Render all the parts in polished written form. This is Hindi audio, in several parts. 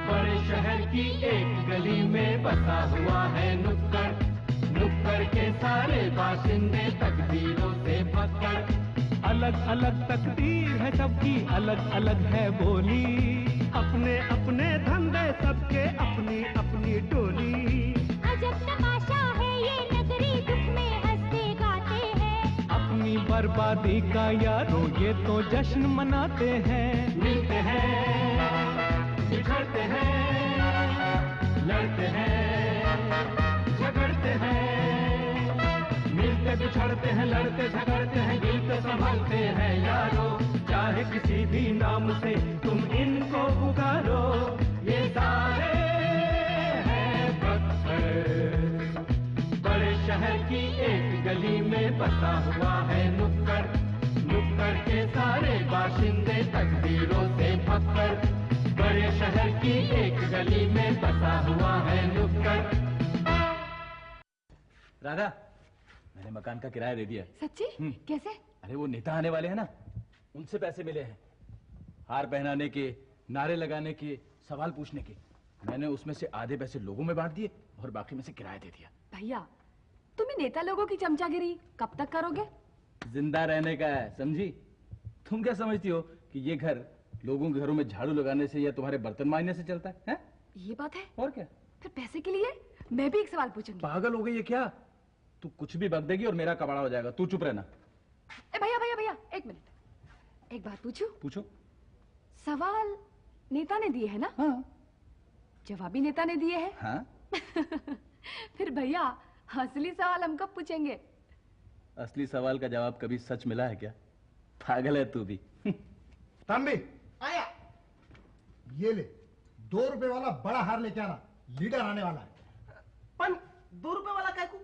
बड़े शहर की एक गली में बसा हुआ है नुक्कड़, नुक्कड़ के सारे बाशिंदे तकदीरों से पकड़। अलग अलग तकदीर है सबकी, अलग अलग है बोली, अपने अपने धंधे सबके, अपनी अपनी टोली। अजब तमाशा है ये नगरी, दुख में हंसते गाते हैं। अपनी बर्बादी का यारों ये तो जश्न मनाते हैं। मिलते हैं, बिछड़ते हैं, लड़ते हैं, झगड़ते हैं। मिलते बिछड़ते हैं, लड़ते झगड़ते हैं, गिलते संभलते हैं यारो। चाहे किसी भी नाम से तुम इनको पुकारो, ये सारे हैं पत्थर। बड़े शहर की एक गली में बसा हुआ है नुक्कड़, नुक्कड़ के सारे बाशिंदे तकदीरों से फक्कड़। बड़े शहर की एक गली में बसा हुआ है नुक्कड़। राधा, मैंने मकान का किराया दे दिया। सच्ची? कैसे? अरे वो नेता आने वाले हैं ना, उनसे पैसे मिले हैं, हार पहनाने के, नारे लगाने के, सवाल पूछने के। मैंने उसमें से आधे पैसे लोगों में बांट दिए और बाकी में से किराया दे दिया। भैया, तुम्हें नेता लोगों की चमचागिरी कब तक करोगे? जिंदा रहने का है, समझी? तुम क्या समझती हो कि ये घर लोगों के घरों में झाड़ू लगाने से या तुम्हारे बर्तन मांजने से चलता है? ये बात है। और क्या? फिर पैसे के लिए मैं भी एक सवाल पूछूंगी। पागल हो गई है क्या? तू कुछ भी बक देगी और मेरा कबाड़ा हो जाएगा। तू चुप रहना। भैया भैया भैया, एक मिनट, एक बात पूछूं? पूछो। सवाल नेता ने दिए है ना? हाँ। जवाब भी नेता ने दिए हैं। हाँ। फिर भैया असली सवाल हम कब पूछेंगे? असली सवाल का जवाब कभी सच मिला है क्या? पागल है तू भी। तंबी आया, ये ले 2 रुपए वाला बड़ा हार लेके आना, लीडर आने वाला है। पण 2 रुपए वाला क्या को?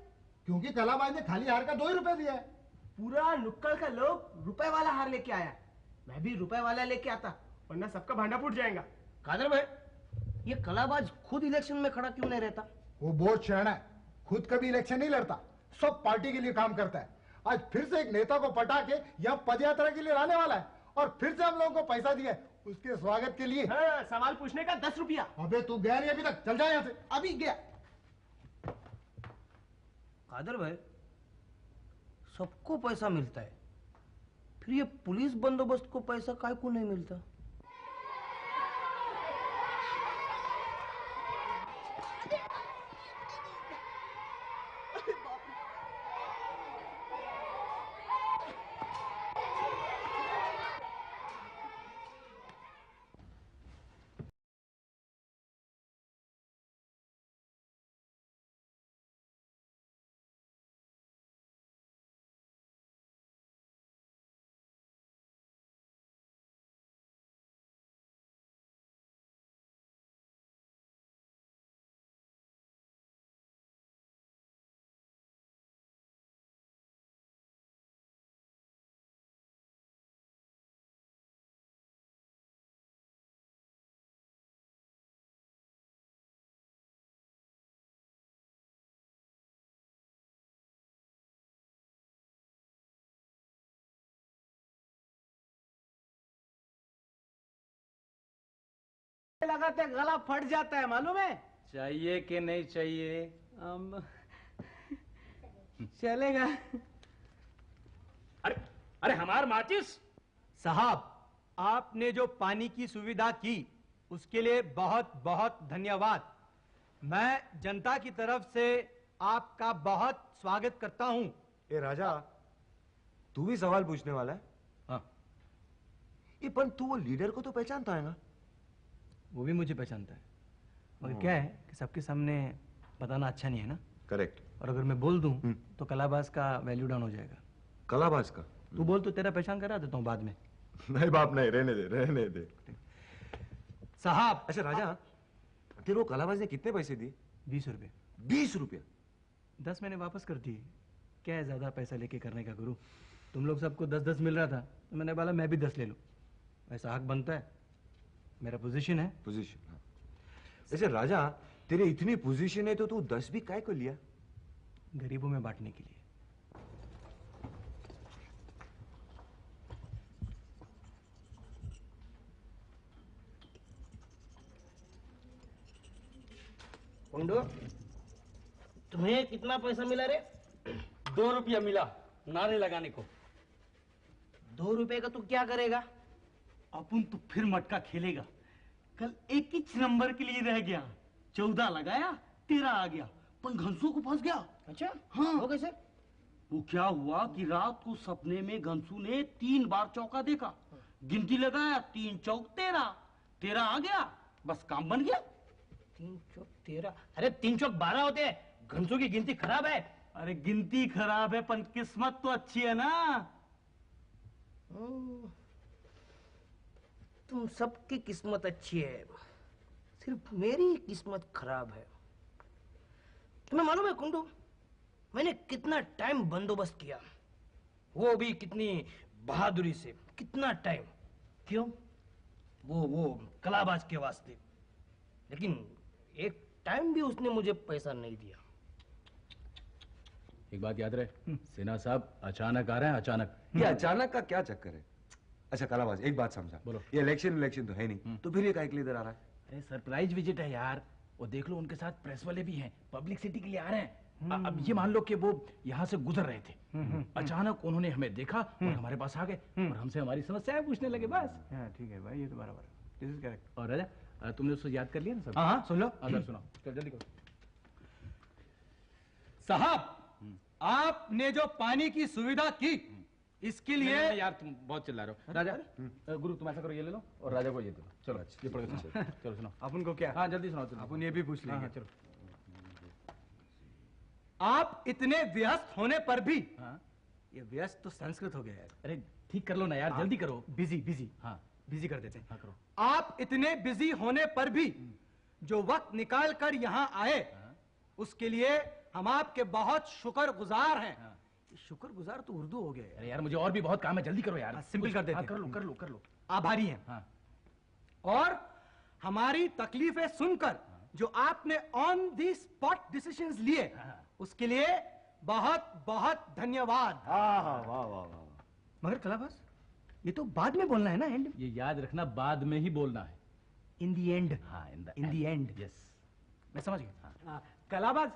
क्योंकि कलाबाज ने खाली हार का 2 ही रुपए दिया है। पूरा नुक्कड़ का लोग रुपए वाला हार लेके आया, मैं भी रुपए वाला लेके आता, वरना सबका भांडा फूट जाएगा। कादर भाई, ये कलाबाज खुद इलेक्शन में खड़ा क्यों नहीं रहता? वो बहुत शैना है, खुद कभी इलेक्शन नहीं लड़ता, सब पार्टी के लिए काम करता है। आज फिर से एक नेता को पटा के यहाँ पदयात्रा के लिए लाने वाला है और फिर से हम लोगों को पैसा दिया है उसके स्वागत के लिए। हाँ, सवाल पूछने का 10 रुपया। अबे तू गया नहीं अभी तक, चल जा यहाँ से। अभी गया। कादर भाई, सबको पैसा मिलता है, फिर ये पुलिस बंदोबस्त को पैसा काहे को नहीं मिलता? लगाते गला फट जाता है, मालूम है? चाहिए कि नहीं चाहिए? चलेगा। अरे अरे, हमार माचिस। साहब, आपने जो पानी की सुविधा की उसके लिए बहुत बहुत धन्यवाद। मैं जनता की तरफ से आपका बहुत स्वागत करता हूं। ए राजा, तू भी सवाल पूछने वाला है? हाँ। ये पर तू वो लीडर को तो पहचानता है ना? वो भी मुझे पहचानता है, मगर क्या है कि सबके सामने बताना अच्छा नहीं है ना। करेक्ट। और अगर मैं बोल दूं तो कलाबाज का वैल्यू डाउन हो जाएगा। कलाबाज का? तू बोल तो तेरा पहचान करा देता हूँ बाद में। नहीं बाप नहीं, रहने दे रहने दे। साहब। अच्छा राजा, तेरे को कलाबाज ने कितने पैसे दिए? 20 रुपये। 20 रुपया? 10 मैंने वापस कर दिए। क्या है ज्यादा पैसा लेके करने का गुरु? तुम लोग सबको 10-10 मिल रहा था तो मैंने बोला मैं भी 10 ले लूं। ऐसा हक बनता है, मेरा पोजीशन है। पोजीशन। ऐसे राजा, तेरे इतनी पोजीशन है तो तू 10 भी काय को लिया? गरीबों में बांटने के लिए। कुंडू, तुम्हें कितना पैसा मिला रे? 2 रुपया मिला नारे लगाने को। 2 रुपए का तू क्या करेगा? अपन तो फिर मटका खेलेगा। कल एक ही नंबर के लिए रह गया, 14 लगाया, 13 आ गया, पर घंसू को फंस गया। अच्छा, हाँ। वो कैसे? वो क्या हुआ कि रात को सपने में घंसू ने 3 बार चौका देखा, गिनती लगाया, 3 चौक 13, 13 आ गया, बस काम बन गया। 3 चौक 13? अरे 3 चौक 12 होते हैं। घंसू की गिनती खराब है। अरे गिनती खराब है पर किस्मत तो अच्छी है ना। तुम सबकी किस्मत अच्छी है, सिर्फ मेरी किस्मत खराब है। तुम्हें मालूम है कुंडू, मैंने कितना टाइम बंदोबस्त किया, वो भी कितनी बहादुरी से। कितना टाइम? क्यों? वो कलाबाज के वास्ते। लेकिन एक टाइम भी उसने मुझे पैसा नहीं दिया। एक बात याद रहे, सिन्हा साहब अचानक आ रहे हैं, अचानक। ये अचानक का क्या चक्कर है? अच्छा कलाबाज, एक बात समझा, बोलो। ये इलेक्शन तो है नहीं, तो फिर ये काय के लिए इधर आ रहा है? अरे सरप्राइज विजिट है यार, वो देख लो उनके साथ प्रेस वाले भी हैं, पब्लिसिटी के लिए आ रहे हैं। अब ये मान लो कि वो यहाँ से गुजर रहे थे, अचानक उन्होंने हमें देखा और हमारे पास आ गए और हमसे हमारी समस्याएं पूछने लगे, बस। ठीक है भाई, ये तो बराबर है। This is correct. और राजा, तुमने उसको याद कर लिया ना सब? हाँ, सुन लो। अगर सुनो, चल जल्दी करो। साहब, आपने जो पानी की सुविधा की, इसके लिए नहीं, यार तुम बहुत चिल्ला रहे हो। राजा, गुरु तुम ऐसा करो, ये ले लो और राजा को ये दे दो। चलो ये पढ़ के सुनो। चलो सुनो। अपन को क्या? हाँ जल्दी सुनाओ। अपन ये भी पूछ लेंगे। हाँ, चलो। आप इतने व्यस्त होने पर भी, हाँ? ये व्यस्त तो संस्कृत हो गया यार। अरे ठीक कर लो ना यार, जल्दी करो। बिजी। हाँ बिजी कर देते हैं। हाँ करो। आप इतने बिजी होने पर भी जो वक्त निकाल कर यहाँ आए, उसके लिए हम आपके बहुत शुक्रगुजार हैं। शुक्रगुजार तो उर्दू हो गया यार। अरे यार मुझे और भी बहुत काम है, जल्दी करो यार। सिंपल कर देते हाँ, हैं। कर लो। आभारी हैं। हाँ। और हमारी तकलीफें सुनकर जो आपने ऑन दी स्पॉट डिसीजंस लिए, उसके लिए बहुत बहुत धन्यवाद। वाह। मगर कलाबाज, ये तो बाद में बोलना है ना, एंड। ये याद रखना, बाद में ही बोलना है। इन दी एंड। हाँ इन दी एंड। यस, मैं समझ गया। कलाबाज,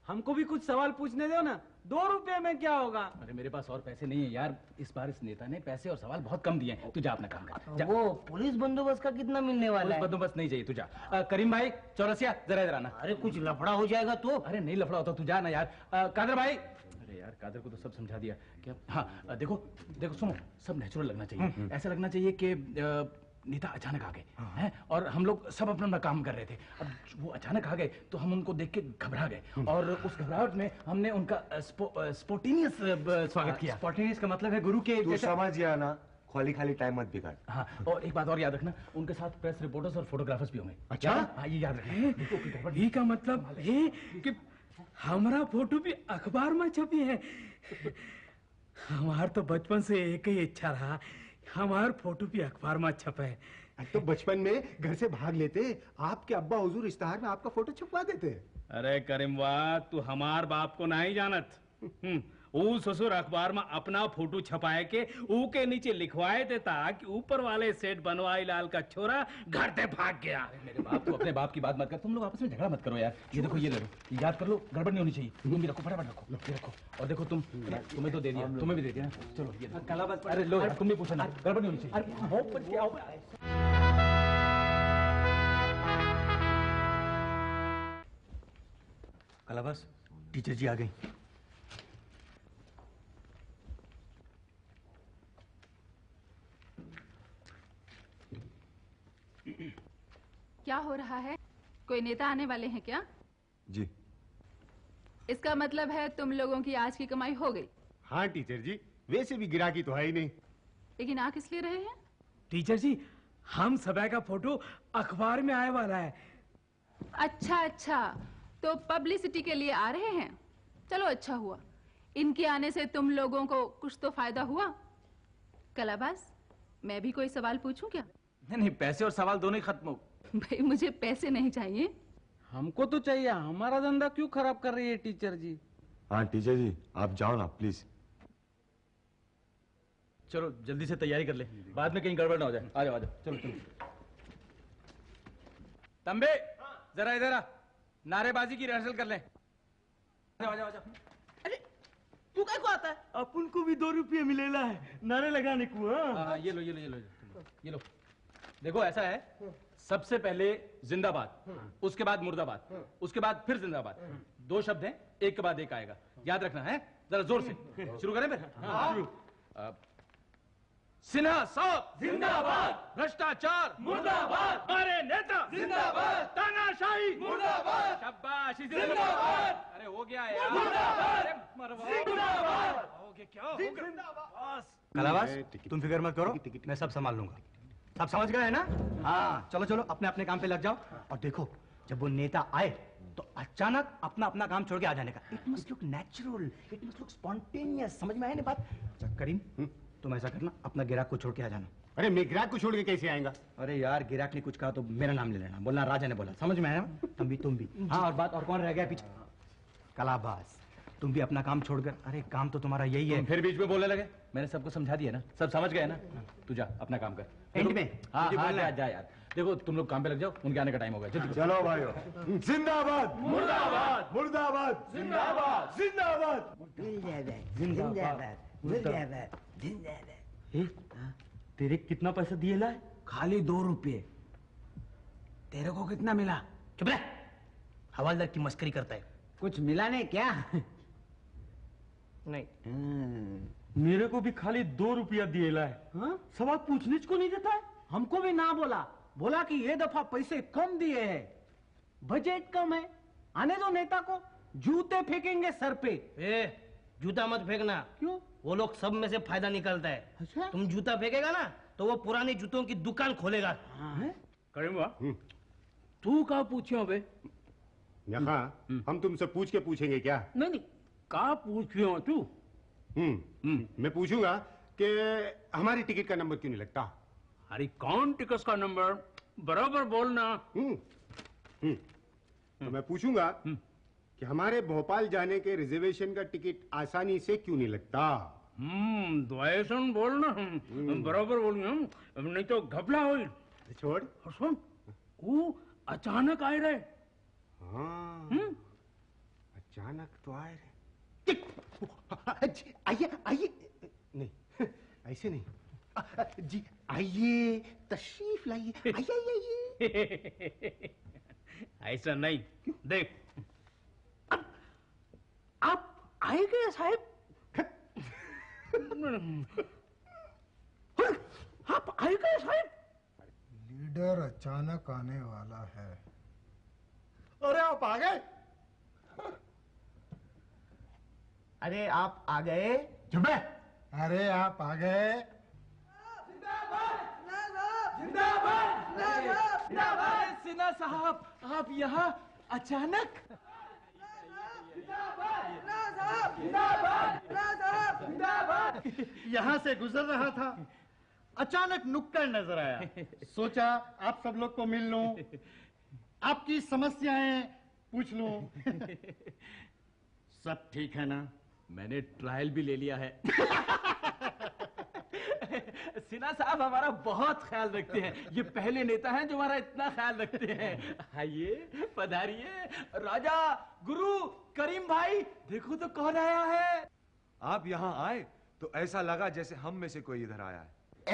हमको भी कुछ सवाल पूछने दो ना, 2 रुपये में क्या होगा? अरे मेरे पास और पैसे नहीं है यार, इस बार इस नेता ने पैसे और सवाल बहुत कम दिए हैं। तू जा अपना काम कर जा। वो पुलिस बंदोबंदोबस्त का कितना मिलने वाला है? बंदोबस्त नहीं चाहिए, तू जा। करीम भाई, चौरसिया, जरा इधर आना। अरे कुछ लफड़ा हो जाएगा तो? अरे नहीं लफड़ा होता, तू जा ना यार। कादर भाई, अरे यार कादर को तो सब समझा दिया क्या। हाँ देखो सुनो, सब नेचुरल लगना चाहिए। ऐसा लगना चाहिए कि नेता अचानक आ गए हैं और हम लोग सब अपना अपना काम कर रहे थे। अब वो अचानक आ गए तो हम उनको देख के घबरा गए और उस घबराहट में हमने उनका स्पॉन्टेनियस स्वागत किया। स्पॉन्टेनियस का मतलब है गुरु के तू समझ गया ना, खाली टाइम मत बिगाड़। हाँ, और एक बात और याद रखना, उनके साथ प्रेस रिपोर्टर्स और फोटोग्राफर्स भी होंगे। अच्छा? हाँ ये याद रखना। ये का मतलब है कि हमारा फोटो भी अखबार में छपी है। हमार तो बचपन से एक ही इच्छा रहा, हमार फोटो भी अखबार में छपे। तो बचपन में घर से भाग लेते, आपके अब्बा हुजूर इश्तेहार में आपका फोटो छपवा देते। अरे करीमवा, तू हमार बाप को नहीं जानत। ऊ ससुर अखबार में अपना फोटो छपाए के ऊ के नीचे लिखवाए देता कि ऊपर वाले सेठ बनवाई लाल का छोरा घर से भाग गया। मेरे बाप, तू अपने बाप की बात मत कर, तुम लोग आपस में झगड़ा मत करो यार। ये देखो, ये ले लो, याद कर लो, गड़बड़ नहीं होनी चाहिए। तुम भी रखो, फटाफट रखो, ये रखो। और देखो तुम्हें तो दे दिया, तुम्हें भी दे दिया ना। चलो ये कलाबाज, अरे लो यार, तुम भी पूछो ना, गड़बड़ नहीं होनी चाहिए। कलाबाज, टीचर जी आ गई। क्या हो रहा है? कोई नेता आने वाले हैं क्या? जी। इसका मतलब है तुम लोगों की आज की कमाई हो गई। हाँ टीचर जी, वैसे भी गिराकी तो है ही नहीं। लेकिन आ किस लिए रहे हैं? टीचर जी, हम सभी का फोटो अखबार में आए वाला है। अच्छा, तो पब्लिसिटी के लिए आ रहे हैं। चलो अच्छा हुआ, इनके आने से तुम लोगों को कुछ तो फायदा हुआ। कलाबाज, मैं भी कोई सवाल पूछूं क्या? नहीं, पैसे और सवाल दोनों ही खत्म हो। भाई मुझे पैसे नहीं चाहिए। हमको तो चाहिए, हमारा धंधा क्यों खराब कर रही है टीचर जी? हाँ टीचर जी आप जाओ ना प्लीज। चलो जल्दी से तैयारी कर ले, बाद में कहीं गड़बड़ ना हो जाए। आ जाओ आ जाओ, चलो चलो। तंबे जरा इधर आ, नारेबाजी की रिहर्सल कर ले। आ जाओ आ जाओ। अरे तू क्या को आता है? अपन को भी 2 रुपये मिलेला है नारे लगाने को। हाँ ये लो ये लो ये लो ये लो। देखो ऐसा है, सबसे पहले जिंदाबाद, उसके बाद मुर्दाबाद, उसके बाद फिर जिंदाबाद। 2 शब्द हैं, एक के बाद एक आएगा, याद रखना है। जरा जोर से शुरू करें फिर। सिन्हा साहब जिंदाबाद, भ्रष्टाचार मुर्दाबाद, हमारे नेता जिंदाबाद, तानाशाही मुर्दाबाद, शाबाश जिंदाबाद। अरे हो गया यार, जिंदाबाद हो गया। क्या हो गया? कलावास तुम फिक्र मत करो, मैं सब संभाल लूंगा। सब समझ गए ना? हाँ चलो चलो अपने अपने काम पे लग जाओ। और देखो जब वो नेता आए तो अचानक अपना अपना काम छोड़ के आ जाने का। It must look natural, it must look spontaneous. समझ में आया ना बात? अच्छा करीम तुम ऐसा करना, अपना गिराक को छोड़ के आ जाना। अरे मैं गिराक को छोड़ के कैसे आएगा? अरे यार गिराक ने कुछ कहा तो मेरा नाम ले लेना, बोलना राजा ने बोला। समझ में आया? तुम भी। हाँ और बात, और कौन रह गया पीछे? कलाबाज तुम भी अपना काम छोड़कर। अरे काम तो तुम्हारा यही है। फिर बीच में बोलने लगे? मैंने सबको समझा दिया ना, सब समझ गए ना। तू जा अपना काम कर। एंड में हाँ जा यार। देखो तुम लोग काम पे लग जाओ, उनके आने का टाइम हो गया। चलो भाइयों, जिंदाबाद मुर्दाबाद, मुर्दाबाद जिंदाबाद, जिंदाबाद जिंदाबाद जिंदाबाद जिंदाबाद। तेरे कितना पैसा दिए ला? खाली 2 रुपये। तेरे को कितना मिला? चुप रह, हवालदार की मस्करी करता है। कुछ मिला नहीं क्या? नहीं। मेरे को भी खाली 2 रुपया दिए ला है। सवाल पूछने को नहीं देता है। हमको भी ना बोला कि ये दफा पैसे कम दिए हैं, बजट कम है, आने दो नेता को, जूते फेंकेंगे सर पे। जूता मत फेंकना। क्यों? वो लोग सब में से फायदा निकलता है। अच्छा? तुम जूता फेंकेगा ना तो वो पुराने जूतों की दुकान खोलेगा। करीम तू कहा पूछियो बे? यहाँ हम तुमसे पूछ के पूछेंगे क्या? नहीं कहा पूछियो तू? मैं पूछूंगा कि हमारी टिकट का नंबर क्यों नहीं लगता? अरे कौन टिकट का नंबर? बराबर बोलना। तो मैं पूछूंगा कि हमारे भोपाल जाने के रिजर्वेशन का टिकट आसानी से क्यों नहीं लगता? द्वैसन बोलना। बराबर बोलना, नहीं तो घबला हो। छोड़ सुन, वो अचानक आए रहे। हाँ अचानक तो आए रहे। आइए आइए, नहीं ऐसे नहीं जी, आइए तशरीफ लाइए, आइए आइए। ऐसा नहीं, देख आप आए गए साहब? आप आए गए साहब? लीडर अचानक आने वाला है। अरे आप आ गए? अरे आप आ गए? चुप है। अरे आप आ गए? सिन्हा साहब आप यहाँ अचानक? यहाँ से गुजर रहा था, अचानक नुक्कड़ नजर आया, सोचा आप सब लोग को मिल लूं, आपकी समस्याएं पूछ लूं। सब ठीक है ना? मैंने ट्रायल भी ले लिया है। सिन्हा साहब हमारा बहुत ख्याल रखते हैं, ये पहले नेता हैं जो हमारा इतना ख्याल रखते हैं। आइए पधारिए। राजा, गुरु, करीम भाई, देखो तो कौन आया है। आप यहाँ आए तो ऐसा लगा जैसे हम में से कोई इधर आया है।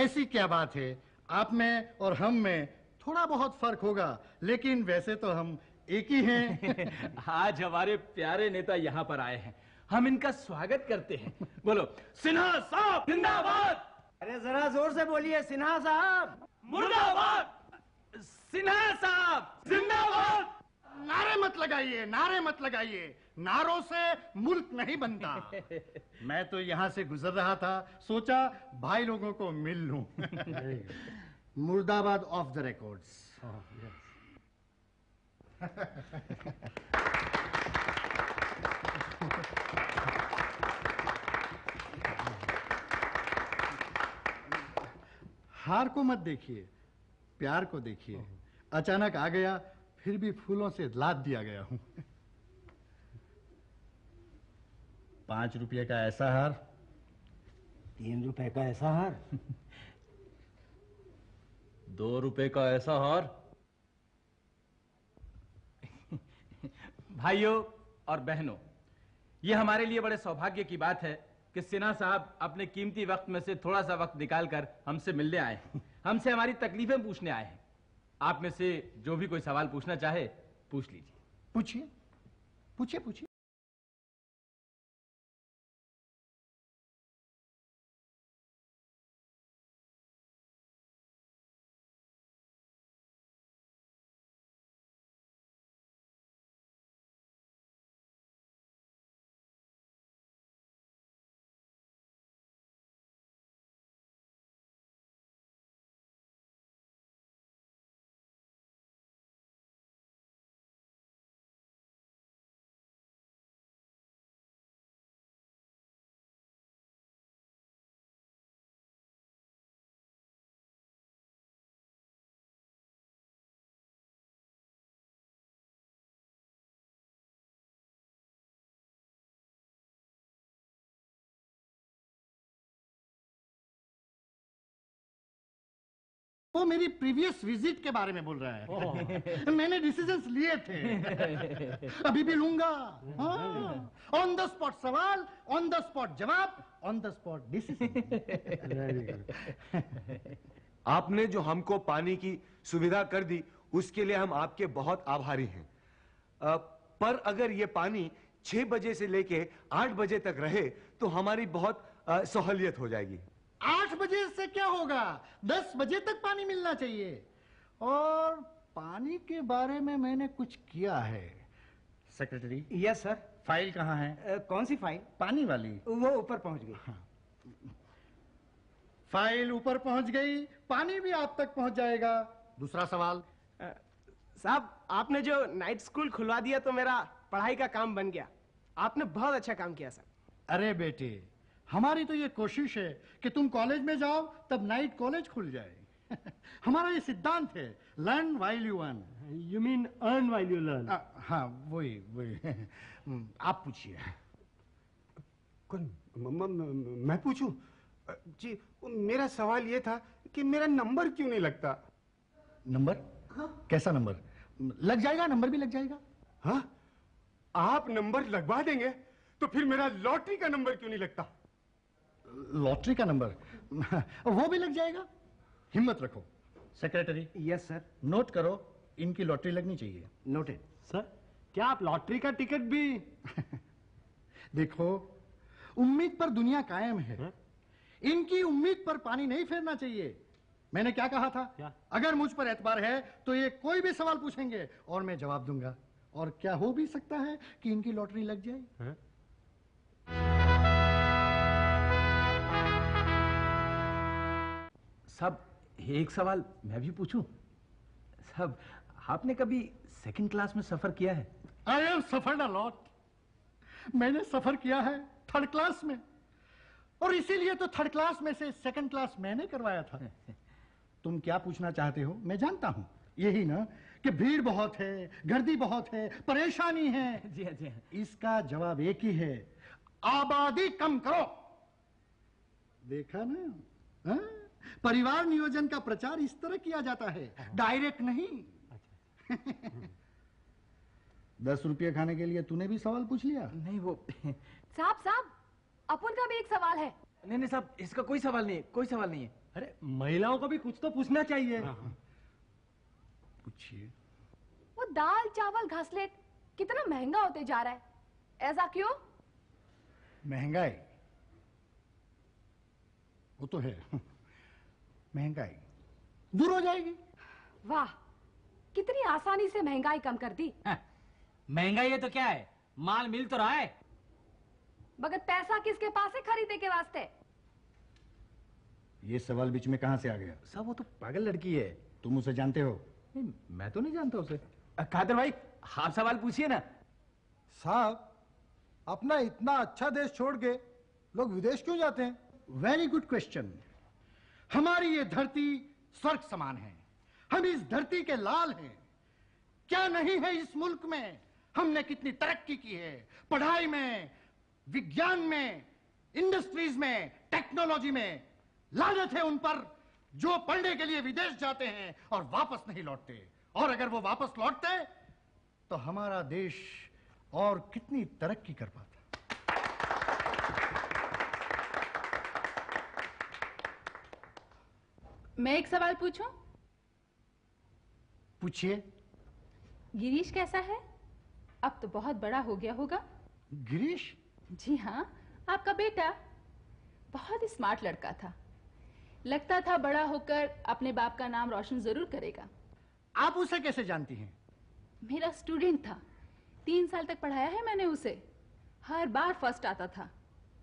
ऐसी क्या बात है, आप में और हम में थोड़ा बहुत फर्क होगा, लेकिन वैसे तो हम एक ही हैं। आज हमारे प्यारे नेता यहाँ पर आए हैं, हम इनका स्वागत करते हैं। बोलो सिन्हा साहब जिंदाबाद। अरे जरा जोर से बोलिए, सिन्हा साहब मुर्दाबाद। सिन्हा साहब जिंदाबाद। नारे मत लगाइए, नारे मत लगाइए, नारों से मुल्क नहीं बनता। मैं तो यहाँ से गुजर रहा था, सोचा भाई लोगों को मिल लूं। मुर्दाबाद ऑफ द रिकॉर्ड्स। हार को मत देखिए, प्यार को देखिए। अचानक आ गया, फिर भी फूलों से लाद दिया गया हूं। 5 रुपये का ऐसा हार, 3 रुपए का ऐसा हार, 2 रुपए का ऐसा हार। भाइयों और बहनों, ये हमारे लिए बड़े सौभाग्य की बात है कि सिन्हा साहब अपने कीमती वक्त में से थोड़ा सा वक्त निकालकर हमसे मिलने आए हैं, हमसे हमारी तकलीफें पूछने आए हैं। आप में से जो भी कोई सवाल पूछना चाहे पूछ लीजिए। पूछिए पूछिए पूछिए। वो मेरी प्रीवियस विजिट के बारे में बोल रहा है। मैंने डिसीजंस लिए थे, अभी भी लूंगा। ऑन द स्पॉट सवाल, ऑन द स्पॉट जवाब, ऑन द स्पॉट डिसीजन। आपने जो हमको पानी की सुविधा कर दी उसके लिए हम आपके बहुत आभारी हैं। पर अगर ये पानी 6 बजे से लेके 8 बजे तक रहे तो हमारी बहुत सहूलियत हो जाएगी। 8 बजे से क्या होगा, 10 बजे तक पानी मिलना चाहिए। और पानी के बारे में मैंने कुछ किया है। सेक्रेटरी। Yes sir. फाइल कहाँ है? कौन सी फाइल? पानी वाली। वो ऊपर पहुंच गई। हाँ। फाइल ऊपर पहुंच गई, पानी भी आप तक पहुंच जाएगा। दूसरा सवाल। साहब, आपने जो नाइट स्कूल खुलवा दिया तो मेरा पढ़ाई का काम बन गया। आपने बहुत अच्छा काम किया सर। अरे बेटे, हमारी तो ये कोशिश है कि तुम कॉलेज में जाओ तब नाइट कॉलेज खुल जाए। हमारा ये सिद्धांत है, learn while you earn. You mean earn while you learn. हाँ, वही वही। आप पूछिए। कौन? मैं पूछूं? जी, मेरा सवाल ये था कि मेरा नंबर क्यों नहीं लगता? नंबर? हाँ। कैसा नंबर? लग जाएगा, नंबर भी लग जाएगा। हाँ, आप नंबर लगवा देंगे तो फिर मेरा लॉटरी का नंबर क्यों नहीं लगता? लॉटरी का नंबर वो भी लग जाएगा। हिम्मत रखो। सेक्रेटरी। Yes sir. नोट करो, इनकी लॉटरी लगनी चाहिए। नोटेड। सर, क्या आप लॉटरी का टिकट भी? देखो, उम्मीद पर दुनिया कायम है। इनकी उम्मीद पर पानी नहीं फेरना चाहिए। मैंने क्या कहा था? क्या? अगर मुझ पर एतबार है तो ये कोई भी सवाल पूछेंगे और मैं जवाब दूंगा। और क्या हो भी सकता है कि इनकी लॉटरी लग जाए। साहब, एक सवाल मैं भी पूछूं? साहब, आपने कभी सेकंड क्लास में सफर किया है? I have suffered a lot. मैंने सफर किया है थर्ड क्लास में, और इसीलिए तो थर्ड क्लास में से सेकंड क्लास मैंने करवाया था। तुम क्या पूछना चाहते हो मैं जानता हूं। यही ना कि भीड़ बहुत है, गर्दी बहुत है, परेशानी है। जी हाँ, जी हाँ। इसका जवाब एक ही है, आबादी कम करो। देखा ना? हाँ? परिवार नियोजन का प्रचार इस तरह किया जाता है, डायरेक्ट नहीं। 10 रुपये खाने के लिए तूने भी सवाल पूछ लिया? नहीं, वो साहब, अपन का भी एक सवाल है। नहीं साहब, इसका कोई सवाल नहीं है, कोई सवाल नहीं है। अरे, महिलाओं को भी कुछ तो पूछना चाहिए। पूछिए। वो दाल चावल घासलेट कितना महंगा होते जा रहा है, ऐसा क्यों? महंगाई वो तो है। महंगाई दूर हो जाएगी। वाह, कितनी आसानी से महंगाई कम कर दी। महंगाई है तो क्या है, माल मिल तो रहा है। मगर पैसा किसके पास है खरीदने के वास्ते? ये सवाल बीच में कहां से आ गया? साहब, वो तो पागल लड़की है। तुम उसे जानते हो? नहीं, मैं तो नहीं जानता उसे। कादर भाई, आप सवाल पूछिए ना। साहब, अपना इतना अच्छा देश छोड़ के लोग विदेश क्यों जाते हैं? Very good question. हमारी ये धरती स्वर्ग समान है। हम इस धरती के लाल हैं। क्या नहीं है इस मुल्क में? हमने कितनी तरक्की की है, पढ़ाई में, विज्ञान में, इंडस्ट्रीज में, टेक्नोलॉजी में। लानत है उन पर जो पढ़ने के लिए विदेश जाते हैं और वापस नहीं लौटते। और अगर वो वापस लौटते तो हमारा देश और कितनी तरक्की कर पाता। मैं एक सवाल पूछूं? पूछिए। गिरीश कैसा है? अब तो बहुत बड़ा हो गया होगा। गिरीश? जी हाँ, आपका बेटा। बहुत ही स्मार्ट लड़का था। लगता था बड़ा होकर अपने बाप का नाम रोशन जरूर करेगा। आप उसे कैसे जानती हैं? मेरा स्टूडेंट था। 3 साल तक पढ़ाया है मैंने उसे। हर बार फर्स्ट आता था।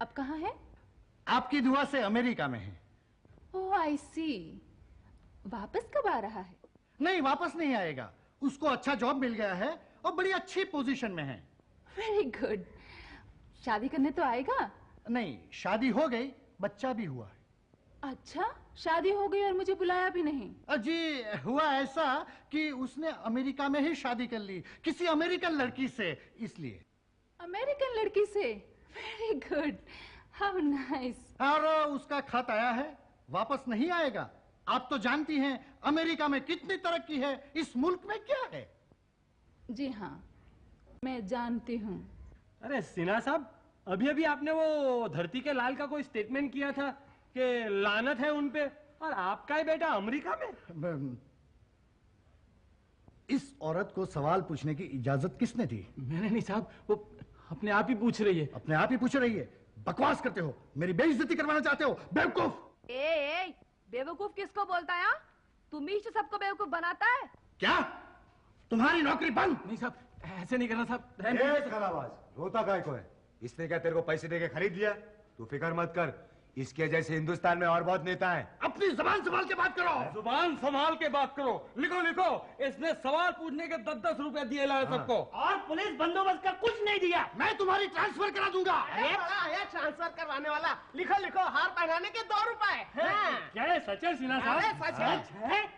अब कहाँ है? आपकी दुआ से अमेरिका में है। ओह आई सी। वापस कब आ रहा है? नहीं, वापस नहीं आएगा। उसको अच्छा जॉब मिल गया है और बड़ी अच्छी पोजीशन में है। Very good. शादी करने तो आएगा? नहीं, शादी हो गई, बच्चा भी हुआ है। अच्छा, शादी हो गई और मुझे बुलाया भी नहीं। जी, हुआ ऐसा कि उसने अमेरिका में ही शादी कर ली, किसी अमेरिकन लड़की से, इसलिए। अमेरिकन लड़की से? Very good, how nice. और उसका खत आया है, वापस नहीं आएगा। आप तो जानती हैं अमेरिका में कितनी तरक्की है, इस मुल्क में क्या है। जी हाँ, मैं जानती हूँ। अरे सिन्हा साहब, अभी अभी आपने वो धरती के लाल का कोई स्टेटमेंट किया था कि लानत है उन पे, और आपका ही बेटा अमेरिका में। इस औरत को सवाल पूछने की इजाजत किसने दी? मैंने नहीं साहब, वो अपने आप ही पूछ रही है। अपने आप ही पूछ रही है? बकवास करते हो, मेरी बेइज्जती करवाना चाहते हो, बेवकूफ। ए, बेवकूफ किसको बोलता है? तुम ही तो सबको बेवकूफ बनाता है। क्या तुम्हारी नौकरी बंद? नहीं साहब, ऐसे नहीं करना साहब। खलाबाज, रोता काय को है? इसने क्या तेरे को पैसे देके खरीद लिया? तू फिक्र मत कर, इसके जैसे हिंदुस्तान में और बहुत नेता हैं। अपनी जबान संभाल के बात करो। जुबान संभाल के बात करो। लिखो लिखो, इसने सवाल पूछने के 10-10 रुपए दिए लाए सबको। और पुलिस बंदोबस्त का कुछ नहीं दिया। मैं तुम्हारी ट्रांसफर करा दूंगा। अरे बड़ा है ट्रांसफर करवाने वाला। लिखो लिखो, हार पहनाने के 2 रुपए। क्या है, सच है सिन्हा साहब? सच है।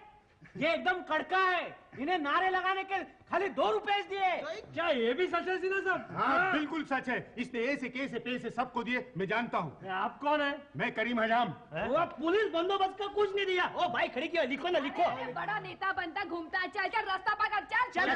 ये एकदम कड़का है। इन्हें नारे लगाने के खाली 2 रुपए दिए। क्या ये भी सच है सिन्हा साहब? हाँ, बिल्कुल सच है। इसने ए से के से पे से सबको दिए। मैं जानता हूँ। आप कौन है? मैं करीम हजाम। वो पुलिस बंदोबस्त का कुछ नहीं दिया। ओ भाई खड़ी क्यों? लिखो ना, लिखो। बड़ा नेता बनता घूमता है। चल चल, रास्ता पकड़, चल चल।